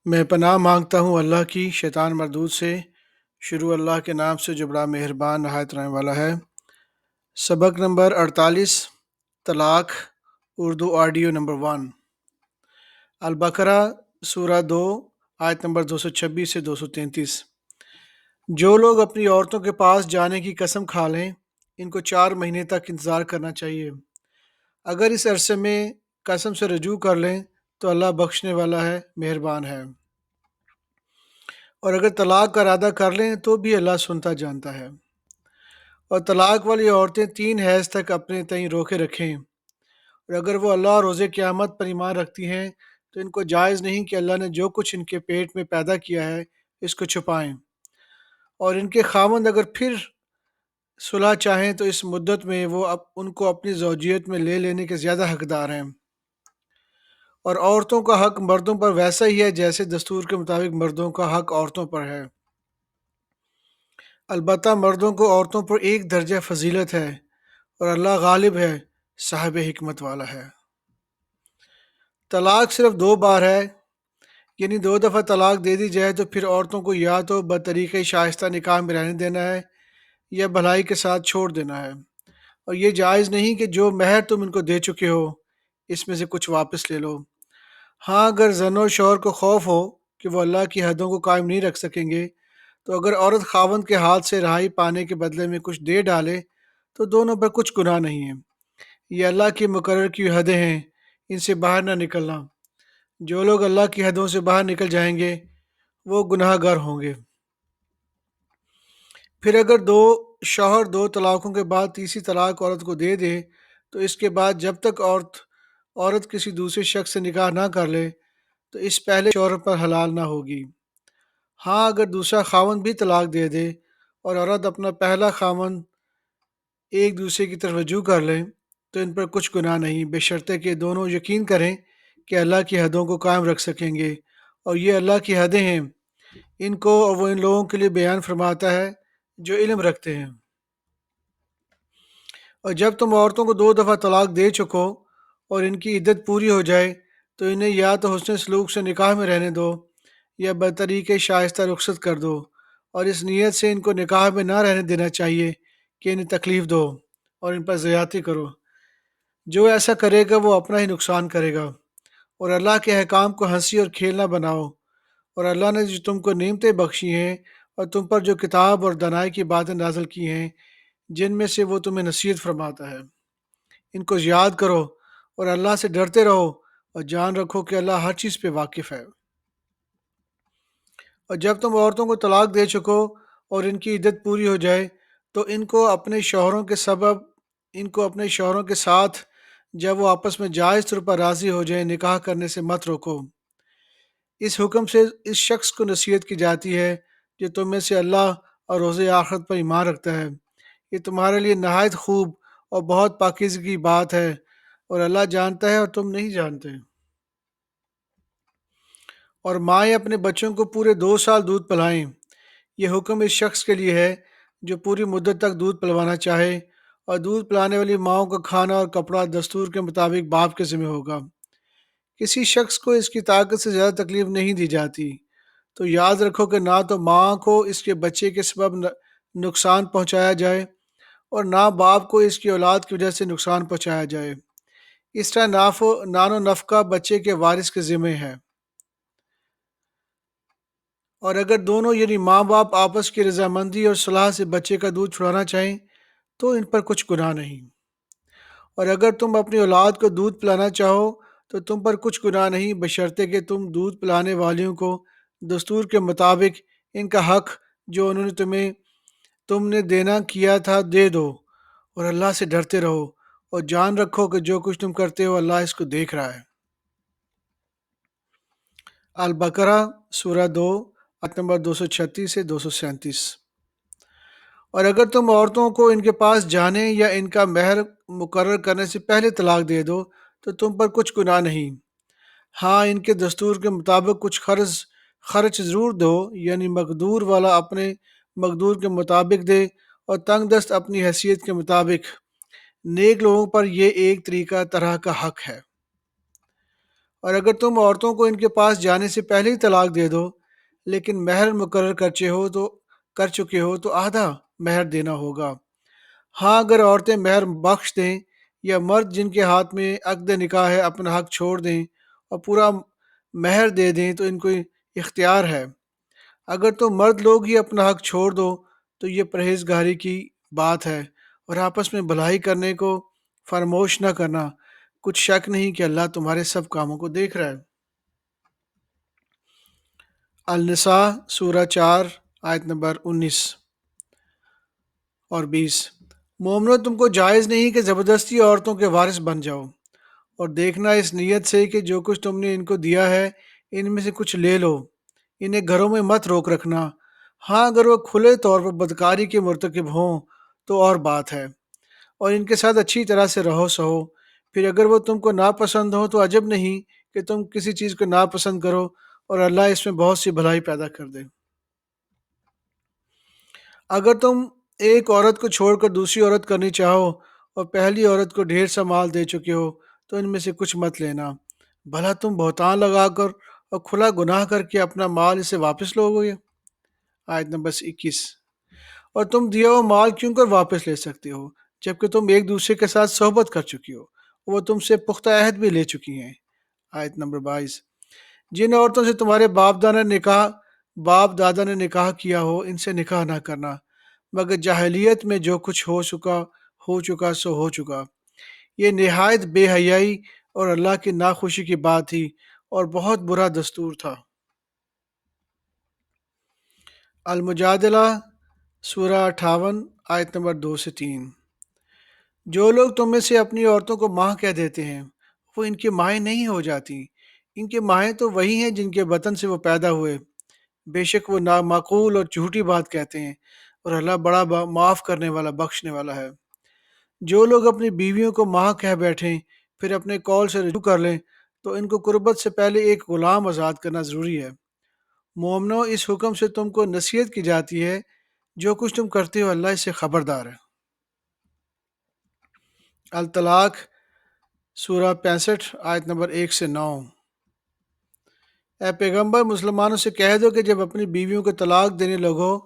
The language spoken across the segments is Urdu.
میں پناہ مانگتا ہوں اللہ کی شیطان مردود سے۔ شروع اللہ کے نام سے جو بڑا مہربان نہایت رحم والا ہے۔ سبق نمبر 48، طلاق، اردو آڈیو نمبر 1، البقرہ سورہ 2، آیت نمبر 226 سے 233۔ جو لوگ اپنی عورتوں کے پاس جانے کی قسم کھا لیں، ان کو 4 مہینے تک انتظار کرنا چاہیے۔ اگر اس عرصے میں قسم سے رجوع کر لیں تو اللہ بخشنے والا ہے، مہربان ہے، اور اگر طلاق کا ارادہ کر لیں تو بھی اللہ سنتا جانتا ہے۔ اور طلاق والی عورتیں 3 حیض تک اپنے تئیں روکے رکھیں، اور اگر وہ اللہ اور روز قیامت پر ایمان رکھتی ہیں تو ان کو جائز نہیں کہ اللہ نے جو کچھ ان کے پیٹ میں پیدا کیا ہے اس کو چھپائیں، اور ان کے خاوند اگر پھر صلح چاہیں تو اس مدت میں وہ ان کو اپنی زوجیت میں لے لینے کے زیادہ حقدار ہیں۔ اور عورتوں کا حق مردوں پر ویسا ہی ہے جیسے دستور کے مطابق مردوں کا حق عورتوں پر ہے، البتہ مردوں کو عورتوں پر 1 درجہ فضیلت ہے، اور اللہ غالب ہے، صاحب حکمت والا ہے۔ طلاق صرف 2 بار ہے، یعنی 2 دفعہ طلاق دے دی جائے تو پھر عورتوں کو یا تو بطریقۂ شائستہ نکاح میں رہنے دینا ہے یا بھلائی کے ساتھ چھوڑ دینا ہے، اور یہ جائز نہیں کہ جو مہر تم ان کو دے چکے ہو اس میں سے کچھ واپس لے لو۔ ہاں، اگر زن و شوہر کو خوف ہو کہ وہ اللہ کی حدوں کو قائم نہیں رکھ سکیں گے تو اگر عورت خاوند کے ہاتھ سے رہائی پانے کے بدلے میں کچھ دے ڈالے تو دونوں پر کچھ گناہ نہیں ہے۔ یہ اللہ کی مقرر کی حدیں ہیں، ان سے باہر نہ نکلنا۔ جو لوگ اللہ کی حدوں سے باہر نکل جائیں گے وہ گناہ گار ہوں گے۔ پھر اگر شوہر 2 طلاقوں کے بعد تیسری طلاق عورت کو دے دے تو اس کے بعد جب تک عورت کسی دوسرے شخص سے نکاح نہ کر لے تو اس پہلے شوہر پر حلال نہ ہوگی۔ ہاں، اگر دوسرا خاوند بھی طلاق دے دے اور عورت اپنا پہلا خاوند ایک دوسرے کی طرف رجوع کر لیں تو ان پر کچھ گناہ نہیں، بشرطے کہ دونوں یقین کریں کہ اللہ کی حدوں کو قائم رکھ سکیں گے، اور یہ اللہ کی حدیں ہیں، ان کو اور وہ ان لوگوں کے لیے بیان فرماتا ہے جو علم رکھتے ہیں۔ اور جب تم عورتوں کو 2 دفعہ طلاق دے چکو اور ان کی عدت پوری ہو جائے تو انہیں یا تو حسن سلوک سے نکاح میں رہنے دو یا بطریقۂ شائستہ رخصت کر دو، اور اس نیت سے ان کو نکاح میں نہ رہنے دینا چاہیے کہ انہیں تکلیف دو اور ان پر زیادتی کرو۔ جو ایسا کرے گا وہ اپنا ہی نقصان کرے گا، اور اللہ کے احکام کو ہنسی اور کھیل نہ بناؤ۔ اور اللہ نے جو تم کو نعمتیں بخشی ہیں اور تم پر جو کتاب اور دانائی کی باتیں نازل کی ہیں جن میں سے وہ تمہیں نصیحت فرماتا ہے، ان کو یاد کرو اور اللہ سے ڈرتے رہو، اور جان رکھو کہ اللہ ہر چیز پہ واقف ہے۔ اور جب تم عورتوں کو طلاق دے چکو اور ان کی عدت پوری ہو جائے تو ان کو اپنے شوہروں کے ساتھ جب وہ آپس میں جائز طور پر راضی ہو جائیں نکاح کرنے سے مت روکو۔ اس حکم سے اس شخص کو نصیحت کی جاتی ہے جو تم میں سے اللہ اور روز آخرت پر ایمان رکھتا ہے۔ یہ تمہارے لیے نہایت خوب اور بہت پاکیزگی کی بات ہے، اور اللہ جانتا ہے اور تم نہیں جانتے۔ اور مائیں اپنے بچوں کو پورے 2 سال دودھ پلائیں۔ یہ حکم اس شخص کے لیے ہے جو پوری مدت تک دودھ پلوانا چاہے، اور دودھ پلانے والی ماؤں کا کھانا اور کپڑا دستور کے مطابق باپ کے ذمہ ہوگا۔ کسی شخص کو اس کی طاقت سے زیادہ تکلیف نہیں دی جاتی، تو یاد رکھو کہ نہ تو ماں کو اس کے بچے کے سبب نقصان پہنچایا جائے اور نہ باپ کو اس کی اولاد کی وجہ سے نقصان پہنچایا جائے۔ اس طرح نان و نفقہ بچے کے وارث کے ذمہ ہے، اور اگر دونوں یعنی ماں باپ آپس کی رضامندی اور صلاح سے بچے کا دودھ چھڑانا چاہیں تو ان پر کچھ گناہ نہیں۔ اور اگر تم اپنی اولاد کو دودھ پلانا چاہو تو تم پر کچھ گناہ نہیں، بشرطے کہ تم دودھ پلانے والیوں کو دستور کے مطابق ان کا حق جو انہوں نے تم نے دینا کیا تھا دے دو، اور اللہ سے ڈرتے رہو، اور جان رکھو کہ جو کچھ تم کرتے ہو اللہ اس کو دیکھ رہا ہے۔ البقرہ سورہ 2، آیت نمبر 236 سے 237۔ اور اگر تم عورتوں کو ان کے پاس جانے یا ان کا مہر مقرر کرنے سے پہلے طلاق دے دو تو تم پر کچھ گناہ نہیں۔ ہاں، ان کے دستور کے مطابق کچھ خرچ ضرور دو، یعنی مقدور والا اپنے مقدور کے مطابق دے اور تنگ دست اپنی حیثیت کے مطابق۔ نیک لوگوں پر یہ ایک طریقہ طرح کا حق ہے۔ اور اگر تم عورتوں کو ان کے پاس جانے سے پہلے ہی طلاق دے دو لیکن مہر مقرر کر چکے ہو تو آدھا مہر دینا ہوگا۔ ہاں اگر عورتیں مہر بخش دیں یا مرد جن کے ہاتھ میں عقد نکاح ہے اپنا حق چھوڑ دیں اور پورا مہر دے دیں تو ان کو اختیار ہے۔ اگر تم مرد لوگ ہی اپنا حق چھوڑ دو تو یہ پرہیزگاری کی بات ہے، اور آپس میں بھلائی کرنے کو فراموش نہ کرنا۔ کچھ شک نہیں کہ اللہ تمہارے سب کاموں کو دیکھ رہا ہے۔ النساء سورہ 4 آیت نمبر 19 اور 20۔ مومنو تم کو جائز نہیں کہ زبردستی عورتوں کے وارث بن جاؤ، اور دیکھنا اس نیت سے کہ جو کچھ تم نے ان کو دیا ہے ان میں سے کچھ لے لو، انہیں گھروں میں مت روک رکھنا۔ ہاں اگر وہ کھلے طور پر بدکاری کے مرتکب ہوں تو اور بات ہے، اور ان کے ساتھ اچھی طرح سے رہو سہو۔ پھر اگر وہ تم کو ناپسند ہو تو عجب نہیں کہ تم کسی چیز کو ناپسند کرو، اور اللہ اس میں بہت سی بھلائی پیدا کر دے۔ اگر تم ایک عورت کو چھوڑ کر دوسری عورت کرنی چاہو اور پہلی عورت کو ڈھیر سا مال دے چکے ہو تو ان میں سے کچھ مت لینا، بھلا تم بہتان لگا کر اور کھلا گناہ کر کے اپنا مال اسے واپس لو گے۔ آیت نمبر 21۔ اور تم دیا ہوا مال کیوں کر واپس لے سکتے ہو جبکہ تم ایک دوسرے کے ساتھ صحبت کر چکی ہو، وہ تم سے پختہ عہد بھی لے چکی ہیں۔ آیت نمبر 22۔ جن عورتوں سے تمہارے باپ دادا نے نکاح کیا ہو ان سے نکاح نہ کرنا، مگر جاہلیت میں جو کچھ ہو چکا سو ہو چکا۔ یہ نہایت بے حیائی اور اللہ کی ناخوشی کی بات تھی اور بہت برا دستور تھا۔ المجادلہ سورہ 58 آیت نمبر 2 سے 3۔ جو لوگ تم میں سے اپنی عورتوں کو ماں کہہ دیتے ہیں وہ ان کی مائیں نہیں ہو جاتی، ان کی مائیں تو وہی ہیں جن کے بطن سے وہ پیدا ہوئے۔ بے شک وہ نامعقول اور جھوٹی بات کہتے ہیں، اور اللہ بڑا معاف کرنے والا بخشنے والا ہے۔ جو لوگ اپنی بیویوں کو ماں کہہ بیٹھیں پھر اپنے قول سے رجوع کر لیں تو ان کو قربت سے پہلے ایک غلام آزاد کرنا ضروری ہے۔ مومنو اس حکم سے تم کو نصیحت کی جاتی ہے، جو کچھ تم کرتے ہو اللہ اس سے خبردار ہے۔ الطلاق سورہ 65 آیت نمبر 1 سے 9۔ اے پیغمبر مسلمانوں سے کہہ دو کہ جب اپنی بیویوں کو طلاق دینے لگو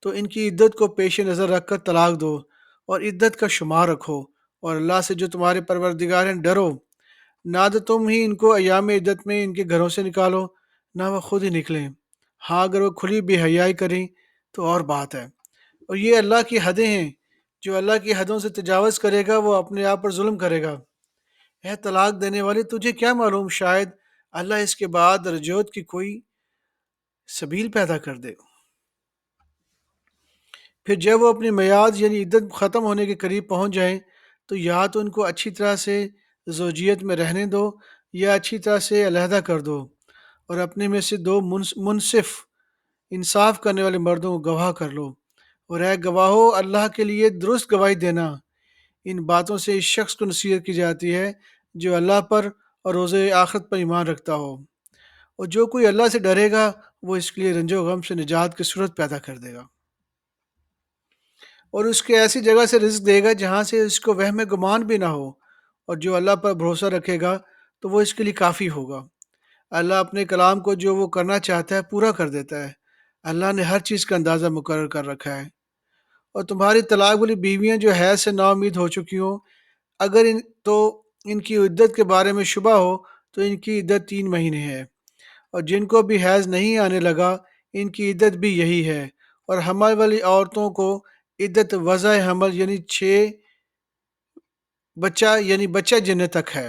تو ان کی عدت کو پیش نظر رکھ کر طلاق دو، اور عدت کا شمار رکھو، اور اللہ سے جو تمہارے پروردگار ہیں ڈرو۔ نہ تو تم ہی ان کو ایام عدت میں ان کے گھروں سے نکالو، نہ وہ خود ہی نکلیں۔ ہاں اگر وہ کھلی بے حیائی کریں تو اور بات ہے، اور یہ اللہ کی حدیں ہیں، جو اللہ کی حدوں سے تجاوز کرے گا وہ اپنے آپ پر ظلم کرے گا۔ اے طلاق دینے والے تجھے کیا معلوم، شاید اللہ اس کے بعد رجوت کی کوئی سبیل پیدا کر دے۔ پھر جب وہ اپنی میعاد یعنی عدت ختم ہونے کے قریب پہنچ جائیں تو یا تو ان کو اچھی طرح سے زوجیت میں رہنے دو یا اچھی طرح سے علیحدہ کر دو، اور اپنے میں سے دو منصف انصاف کرنے والے مردوں کو گواہ کر لو، اور اے گواہو اللہ کے لیے درست گواہی دینا۔ ان باتوں سے اس شخص کو نصیحت کی جاتی ہے جو اللہ پر اور روز آخرت پر ایمان رکھتا ہو، اور جو کوئی اللہ سے ڈرے گا وہ اس کے لیے رنج و غم سے نجات کی صورت پیدا کر دے گا، اور اس کے ایسی جگہ سے رزق دے گا جہاں سے اس کو وہم گمان بھی نہ ہو، اور جو اللہ پر بھروسہ رکھے گا تو وہ اس کے لیے کافی ہوگا۔ اللہ اپنے کلام کو جو وہ کرنا چاہتا ہے پورا کر دیتا ہے۔ اللہ نے ہر چیز کا اندازہ مقرر کر رکھا ہے۔ اور تمہاری طلاق والی بیویاں جو حیض سے نا امید ہو چکی ہوں، اگر ان کی عدت کے بارے میں شبہ ہو تو ان کی عدت 3 مہینے ہے، اور جن کو بھی حیض نہیں آنے لگا ان کی عدت بھی یہی ہے، اور حمل والی عورتوں کو عدت وضع حمل یعنی بچہ جننے تک ہے،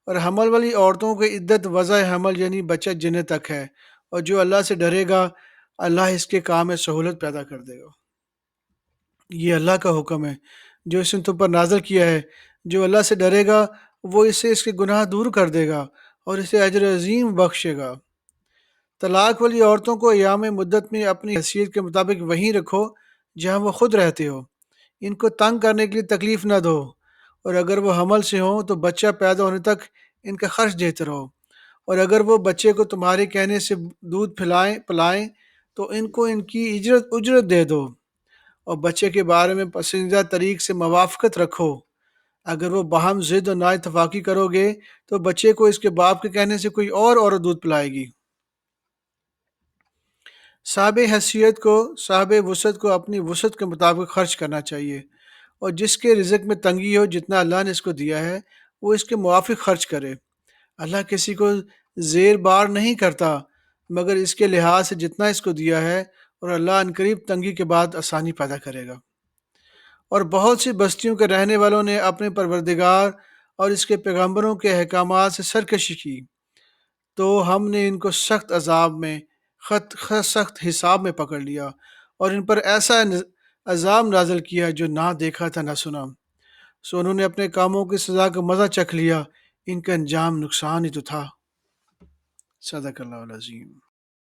اور حمل والی عورتوں کی عدت وضع حمل یعنی بچہ جننے تک ہے، اور جو اللہ سے ڈرے گا اللہ اس کے کام میں سہولت پیدا کر دے گا۔ یہ اللہ کا حکم ہے جو اس نے تم پر نازل کیا ہے، جو اللہ سے ڈرے گا وہ اسے اس کے گناہ دور کر دے گا اور اسے اجر عظیم بخشے گا۔ طلاق والی عورتوں کو ایام مدت میں اپنی حیثیت کے مطابق وہیں رکھو جہاں وہ خود رہتے ہو، ان کو تنگ کرنے کے لیے تکلیف نہ دو، اور اگر وہ حمل سے ہوں تو بچہ پیدا ہونے تک ان کا خرچ دیتے رہو، اور اگر وہ بچے کو تمہارے کہنے سے دودھ پلائیں تو ان کو ان کی اجرت دے دو، اور بچے کے بارے میں پسندیدہ طریق سے موافقت رکھو۔ اگر وہ باہم ضد اور نااتفاقی کرو گے تو بچے کو اس کے باپ کے کہنے سے کوئی اور عورت دودھ پلائے گی۔ صاحب حیثیت کو، صاحب وسعت کو اپنی وسعت کے مطابق خرچ کرنا چاہیے، اور جس کے رزق میں تنگی ہو، جتنا اللہ نے اس کو دیا ہے وہ اس کے موافق خرچ کرے۔ اللہ کسی کو زیر بار نہیں کرتا، مگر اس کے لحاظ سے جتنا اس کو دیا ہے، اور اللہ عنقریب تنگی کے بعد آسانی پیدا کرے گا۔ اور بہت سی بستیوں کے رہنے والوں نے اپنے پروردگار اور اس کے پیغمبروں کے احکامات سے سرکشی کی، تو ہم نے ان کو سخت عذاب میں، سخت حساب میں پکڑ لیا، اور ان پر ایسا عذاب نازل کیا جو نہ دیکھا تھا نہ سنا۔ سو انہوں نے اپنے کاموں کی سزا کا مزہ چکھ لیا، ان کا انجام نقصان ہی تو تھا۔ صدق اللہ العظیم۔